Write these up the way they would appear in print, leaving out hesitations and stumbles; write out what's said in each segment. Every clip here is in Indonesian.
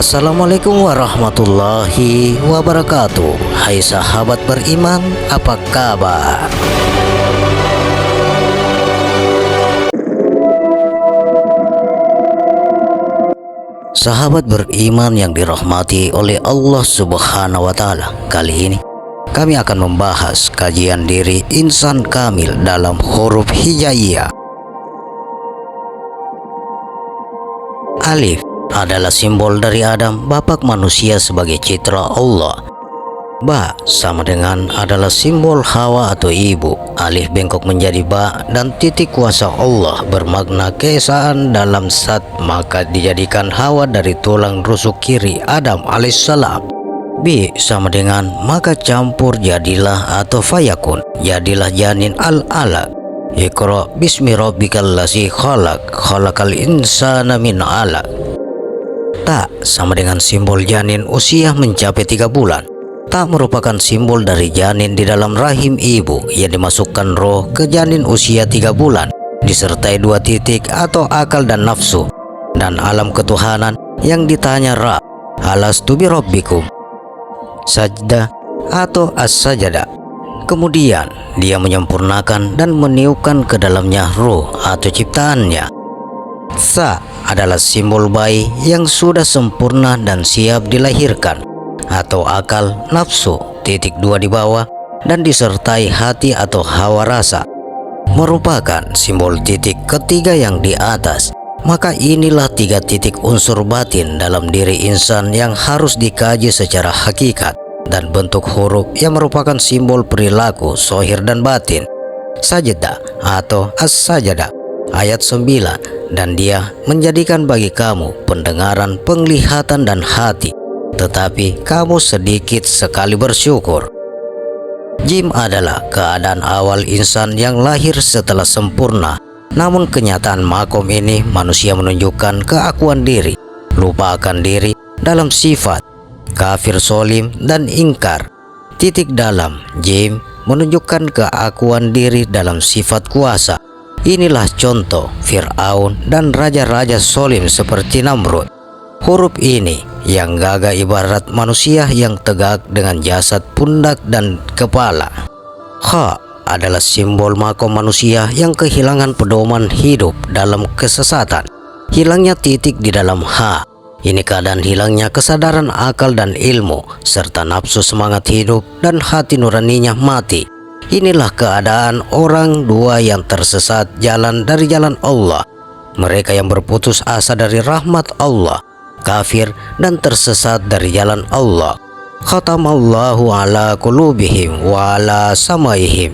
Assalamualaikum warahmatullahi wabarakatuh. Hai sahabat beriman, apa kabar? Sahabat beriman yang dirahmati oleh Allah Subhanahu wa Ta'ala, kali ini kami akan membahas kajian diri insan kamil dalam huruf hijaiyah. Alif adalah simbol dari Adam, bapak manusia sebagai citra Allah. Ba sama dengan adalah simbol Hawa atau ibu. Alif bengkok menjadi ba dan titik kuasa Allah bermakna keesaan dalam zat, maka dijadikan Hawa dari tulang rusuk kiri Adam alaihissalam. B sama dengan maka campur jadilah atau fayakun, jadilah janin al-alaq. Iqra bismi rabbikal ladzi khalaq, khalaqal insana min 'alaq. Tak sama dengan simbol janin usia mencapai 3 bulan. Tak merupakan simbol dari janin di dalam rahim ibu yang dimasukkan roh ke janin usia 3 bulan, disertai 2 titik atau akal dan nafsu, dan alam ketuhanan yang ditanya Ra, alastu bi rabbikum, sajdah atau as-sajadah. Kemudian dia menyempurnakan dan meniupkan ke dalamnya ruh atau ciptaannya. Sa adalah simbol bayi yang sudah sempurna dan siap dilahirkan, atau akal, nafsu, titik 2 di bawah, dan disertai hati atau hawa rasa, merupakan simbol titik ketiga yang di atas. Maka inilah 3 titik unsur batin dalam diri insan yang harus dikaji secara hakikat, dan bentuk huruf yang merupakan simbol perilaku zohir dan batin. Sajdah atau as-sajadah ayat 9, dan dia menjadikan bagi kamu pendengaran, penglihatan dan hati, tetapi kamu sedikit sekali bersyukur. Jim adalah keadaan awal insan yang lahir setelah sempurna, namun kenyataan makom ini manusia menunjukkan keakuan diri, lupa akan diri dalam sifat, kafir solim dan ingkar. Titik dalam Jim menunjukkan keakuan diri dalam sifat kuasa. Inilah contoh Fir'aun dan raja-raja solim seperti Namrud. Huruf ini yang gagah ibarat manusia yang tegak dengan jasad, pundak dan kepala. Kha adalah simbol makom manusia yang kehilangan pedoman hidup dalam kesesatan. Hilangnya titik di dalam ha, ini keadaan hilangnya kesadaran akal dan ilmu, serta nafsu semangat hidup dan hati nuraninya mati. Inilah keadaan orang 2 yang tersesat jalan dari jalan Allah. Mereka yang berputus asa dari rahmat Allah, kafir dan tersesat dari jalan Allah. Khatamallahu ala qulubihim wa ala samaihim.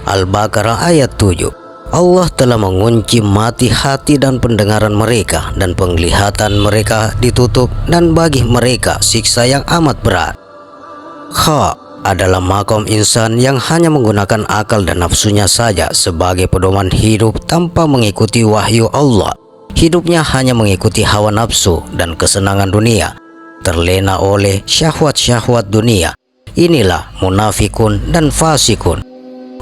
Al-Baqarah ayat 7. Allah telah mengunci mati hati dan pendengaran mereka, dan penglihatan mereka ditutup, dan bagi mereka siksa yang amat berat. Kha adalah makom insan yang hanya menggunakan akal dan nafsunya saja sebagai pedoman hidup tanpa mengikuti wahyu Allah. Hidupnya hanya mengikuti hawa nafsu dan kesenangan dunia, terlena oleh syahwat-syahwat dunia. Inilah munafikun dan fasikun.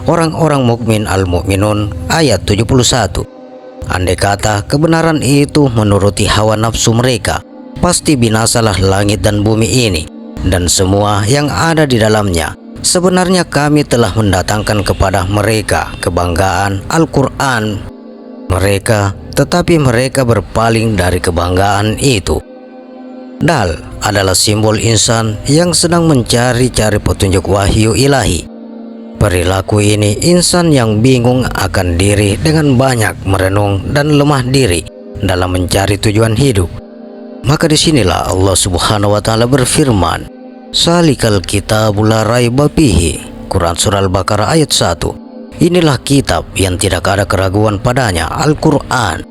Orang-orang mukmin al-mu'minun ayat 71. Andai kata kebenaran itu menuruti hawa nafsu mereka, pasti binasalah langit dan bumi ini dan semua yang ada di dalamnya. Sebenarnya kami telah mendatangkan kepada mereka kebanggaan Al-Quran mereka, tetapi mereka berpaling dari kebanggaan itu. Dal adalah simbol insan yang sedang mencari-cari petunjuk wahyu ilahi. Perilaku ini insan yang bingung akan diri dengan banyak merenung dan lemah diri dalam mencari tujuan hidup. Maka disinilah Allah Subhanahu wa Ta'ala berfirman, Salikal kitabul la raiba fihi, Quran surah Al-Baqarah ayat 1. Inilah kitab yang tidak ada keraguan padanya, Al-Quran.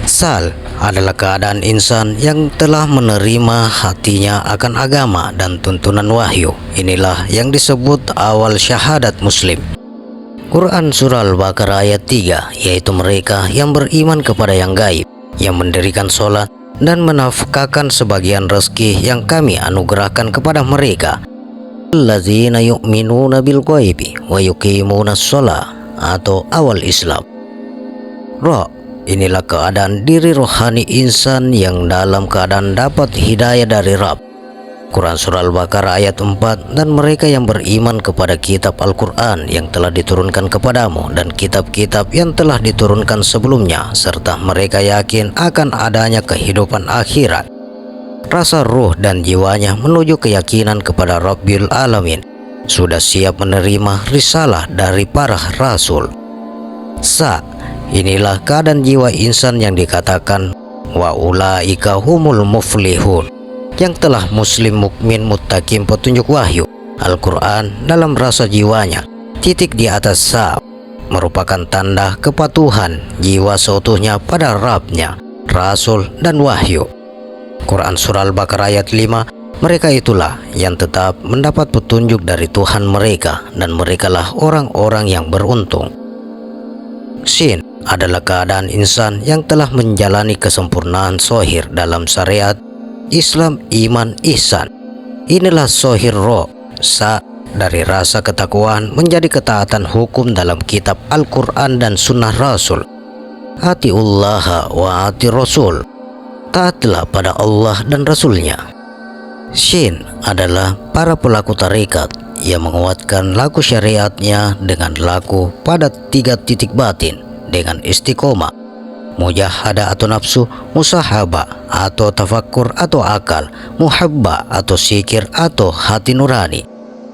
Sal adalah keadaan insan yang telah menerima hatinya akan agama dan tuntunan wahyu. Inilah yang disebut awal syahadat muslim. Quran surah Al-Baqarah ayat 3, yaitu mereka yang beriman kepada yang gaib, yang mendirikan sholat dan menafkahkan sebagian rezeki yang kami anugerahkan kepada mereka. Alladzina yu'minuna bil ghaibi wa yuqimuna shalah, atau awal Islam. Ra inilah keadaan diri rohani insan yang dalam keadaan dapat hidayah dari Rabb. Quran Surah Al-Baqarah ayat 4, dan mereka yang beriman kepada kitab Al-Quran yang telah diturunkan kepadamu dan kitab-kitab yang telah diturunkan sebelumnya, serta mereka yakin akan adanya kehidupan akhirat. Rasa ruh dan jiwanya menuju keyakinan kepada Rabbil Alamin, sudah siap menerima risalah dari para rasul. Inilah keadaan jiwa insan yang dikatakan wa ulaika humul muflihun, yang telah muslim, mukmin, muttaqin petunjuk wahyu Al-Quran dalam rasa jiwanya. Titik di atas merupakan tanda kepatuhan jiwa seutuhnya pada Rabb-Nya, Rasul dan wahyu. Quran Surah Al-Baqarah ayat 5, mereka itulah yang tetap mendapat petunjuk dari Tuhan mereka, dan merekalah orang-orang yang beruntung. Shin adalah keadaan insan yang telah menjalani kesempurnaan zohir dalam syariat Islam, iman, ihsan. Inilah zohir roh. Dari rasa ketakwaan menjadi ketaatan hukum dalam kitab Al-Quran dan sunnah Rasul. Atiullaha wa ati Rasul, taatlah pada Allah dan Rasulnya. Shin adalah para pelaku tarekat yang menguatkan laku syariatnya dengan laku pada 3 titik batin, dengan istiqomah, mujahadah atau nafsu, musahabah atau tafakkur atau akal, muhabbah atau sikir atau hati nurani.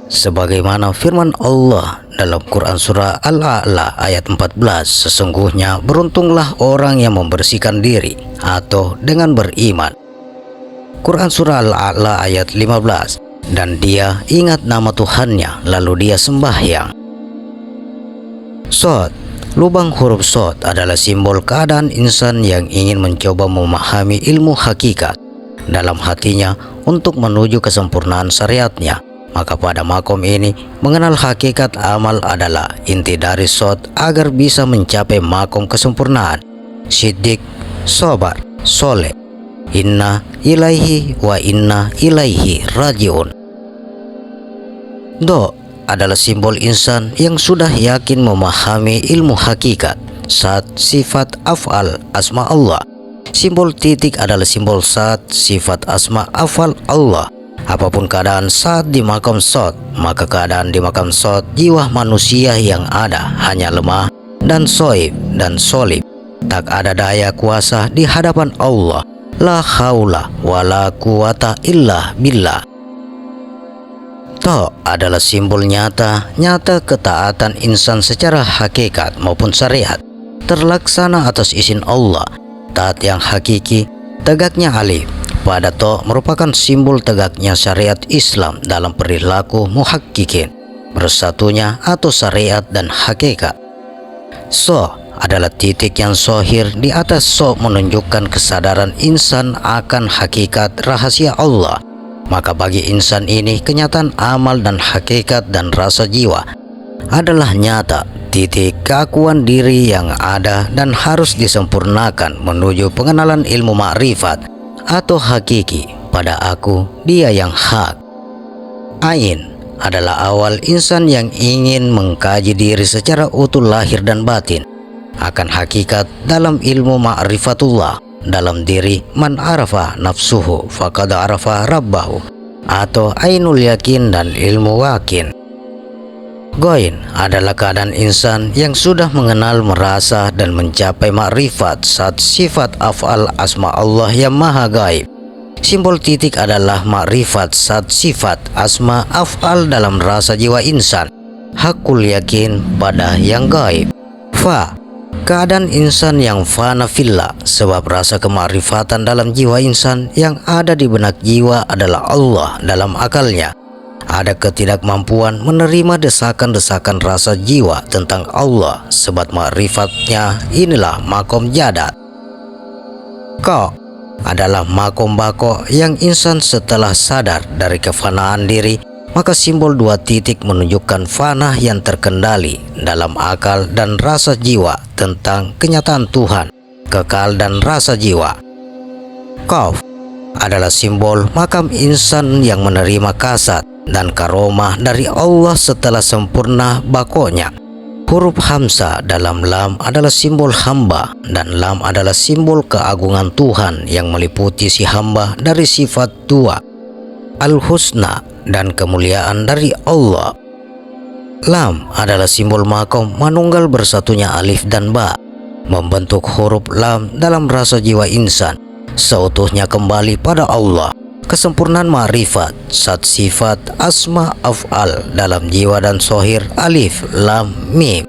Sebagaimana firman Allah dalam Quran Surah Al-A'la ayat 14, sesungguhnya beruntunglah orang yang membersihkan diri atau dengan beriman. Quran Surah Al-A'la ayat 15, dan dia ingat nama Tuhannya lalu dia sembahyang. Lubang huruf Shod adalah simbol keadaan insan yang ingin mencoba memahami ilmu hakikat dalam hatinya untuk menuju kesempurnaan syariatnya. Maka pada makom ini, mengenal hakikat amal adalah inti dari Shod agar bisa mencapai makom kesempurnaan. Siddiq, sobar, soleh, inna ilaihi wa inna ilaihi rajiun. Do adalah simbol insan yang sudah yakin memahami ilmu hakikat. Sifat af'al asma Allah. Simbol titik adalah simbol sifat asma af'al Allah. Apapun keadaan saat di makam Shod, maka keadaan di makam Shod jiwa manusia yang ada hanya lemah dan soib dan solib. Tak ada daya kuasa di hadapan Allah. La haula wa la quwata illa billah. Adalah simbol nyata ketaatan insan secara hakikat maupun syariat, terlaksana atas izin Allah. Taat yang hakiki, tegaknya alif pada merupakan simbol tegaknya syariat Islam dalam perilaku muhakkikin, bersatunya atau syariat dan hakikat. Adalah titik yang zohir di atas menunjukkan kesadaran insan akan hakikat rahasia Allah. Maka bagi insan ini kenyataan amal dan hakikat dan rasa jiwa adalah nyata titik keakuan diri yang ada dan harus disempurnakan menuju pengenalan ilmu ma'rifat atau hakiki pada aku, dia yang hak. Ain adalah awal insan yang ingin mengkaji diri secara utuh lahir dan batin akan hakikat dalam ilmu ma'rifatullah. Dalam diri, man arafa nafsuhu faqad arafa rabbahu, atau ainul yakin dan ilmu wakin. Goin adalah keadaan insan yang sudah mengenal, merasa dan mencapai makrifat sifat af'al asma Allah yang maha gaib. Simbol titik adalah makrifat sifat asma af'al dalam rasa jiwa insan, hakul yakin pada yang gaib. Keadaan insan yang fana fillah, sebab rasa kemakrifatan dalam jiwa insan yang ada di benak jiwa adalah Allah dalam akalnya. Ada ketidakmampuan menerima desakan-desakan rasa jiwa tentang Allah, sebab makrifatnya inilah makom jadat. Adalah makom bako yang insan setelah sadar dari kefanaan diri, maka simbol 2 titik menunjukkan fana yang terkendali dalam akal dan rasa jiwa tentang kenyataan Tuhan, kekal dan rasa jiwa. Qaf adalah simbol makam insan yang menerima kasat dan karomah dari Allah setelah sempurna bakonya. Huruf hamzah dalam lam adalah simbol hamba, dan lam adalah simbol keagungan Tuhan yang meliputi si hamba dari sifat dua, al-husna, dan kemuliaan dari Allah. Lam adalah simbol makom manunggal bersatunya alif dan ba, membentuk huruf lam dalam rasa jiwa insan, seutuhnya kembali pada Allah. Kesempurnaan ma'rifat, sat sifat, asma, af'al dalam jiwa dan sohir alif, lam, mim.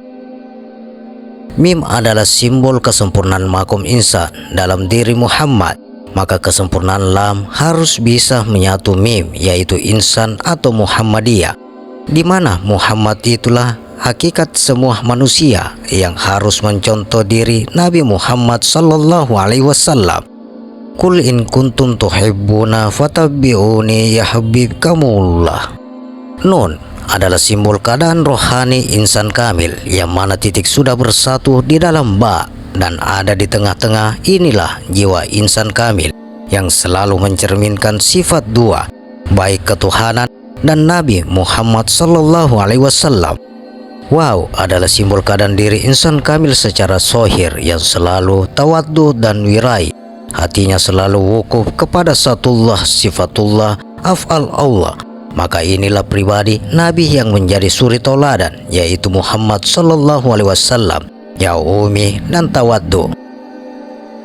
Mim adalah simbol kesempurnaan makom insan dalam diri Muhammad, maka kesempurnaan lam harus bisa menyatu mim, yaitu insan atau Muhammadiyah, di mana Muhammad itulah hakikat semua manusia yang harus mencontoh diri Nabi Muhammad sallallahu alaihi wasallam. Qul in kuntum tuhibbuna fattabi'uni yahbibkumullah. Nun adalah simbol keadaan rohani insan kamil, yang mana titik sudah bersatu di dalam ba dan ada di tengah-tengah. Inilah jiwa insan kamil yang selalu mencerminkan sifat dua, baik ketuhanan dan Nabi Muhammad sallallahu alaihi wasallam. Waw adalah simbol keadaan diri insan kamil secara sohir yang selalu tawaddu dan wirai. Hatinya selalu wukuf kepada satullah, sifatullah, af'al Allah. Maka inilah pribadi Nabi yang menjadi suri tauladan, yaitu Muhammad sallallahu alaihi wasallam, yaumi dan tawaddu.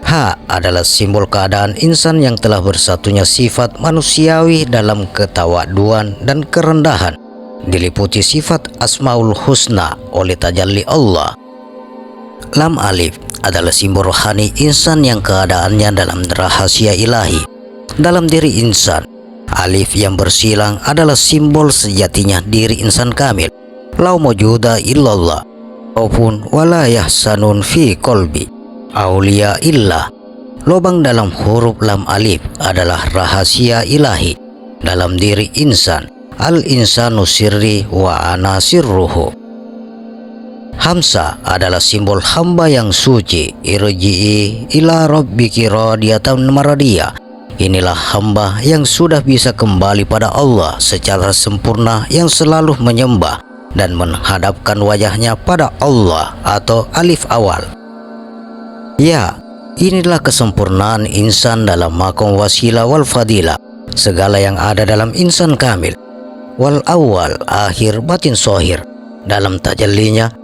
Ha adalah simbol keadaan insan yang telah bersatunya sifat manusiawi dalam ketawaduan dan kerendahan, diliputi sifat asmaul husna oleh tajalli Allah. Lam alif adalah simbol rohani insan yang keadaannya dalam rahasia ilahi dalam diri insan. Alif yang bersilang adalah simbol sejatinya diri insan kamil, lau mawjuda illallah maupun wala yahsanun fi qalbi aulia illah. Lubang dalam huruf lam alif adalah rahasia ilahi dalam diri insan, al insanu sirri wa ana sirruhu. Hamzah adalah simbol hamba yang suci, irji'i ila rabbiki radiyatan maradiyah. Inilah hamba yang sudah bisa kembali pada Allah secara sempurna, yang selalu menyembah dan menghadapkan wajahnya pada Allah atau alif awal. Ya, inilah kesempurnaan insan dalam makom wasilah wal fadilah, segala yang ada dalam insan kamil. Wal awal, akhir, batin, sohir dalam tajallinya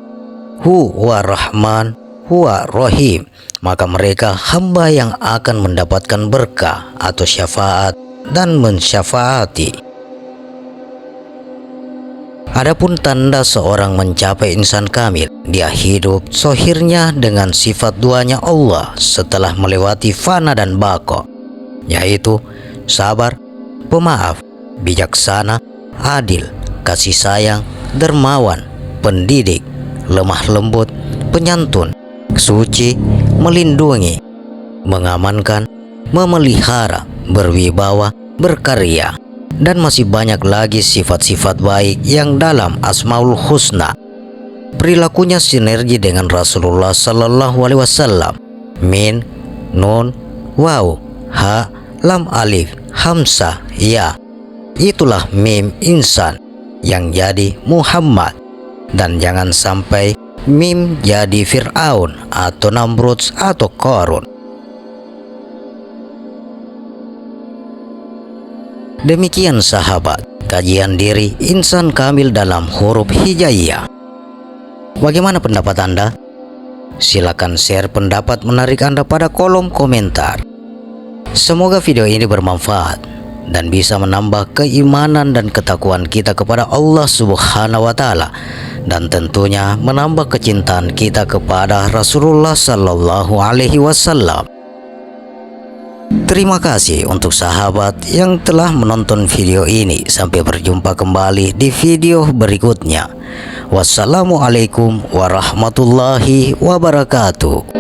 huwa rahman huwa rahim, maka mereka hamba yang akan mendapatkan berkah atau syafaat dan mensyafaati. Adapun tanda seorang mencapai insan kamil, dia hidup sohirnya dengan sifat duanya Allah setelah melewati fana dan bako, yaitu sabar, pemaaf, bijaksana, adil, kasih sayang, dermawan, pendidik, lemah lembut, penyantun, suci, melindungi, mengamankan, memelihara, berwibawa, berkarya, dan masih banyak lagi sifat-sifat baik yang dalam Asmaul Husna. Perilakunya sinergi dengan Rasulullah sallallahu alaihi wasallam. Min, nun, waw, ha, lam alif, hamzah, ya. Itulah mim insan yang jadi Muhammad. Dan jangan sampai mim jadi Fir'aun atau Namrud atau Qarun. Demikian sahabat, kajian diri insan kamil dalam huruf hijaiyah. Bagaimana pendapat Anda? Silakan share pendapat menarik Anda pada kolom komentar. Semoga video ini bermanfaat dan bisa menambah keimanan dan ketakwaan kita kepada Allah Subhanahu wa Ta'ala, dan tentunya menambah kecintaan kita kepada Rasulullah Sallallahu Alaihi Wasallam. Terima kasih untuk sahabat yang telah menonton video ini. Sampai berjumpa kembali di video berikutnya. Wassalamualaikum warahmatullahi wabarakatuh.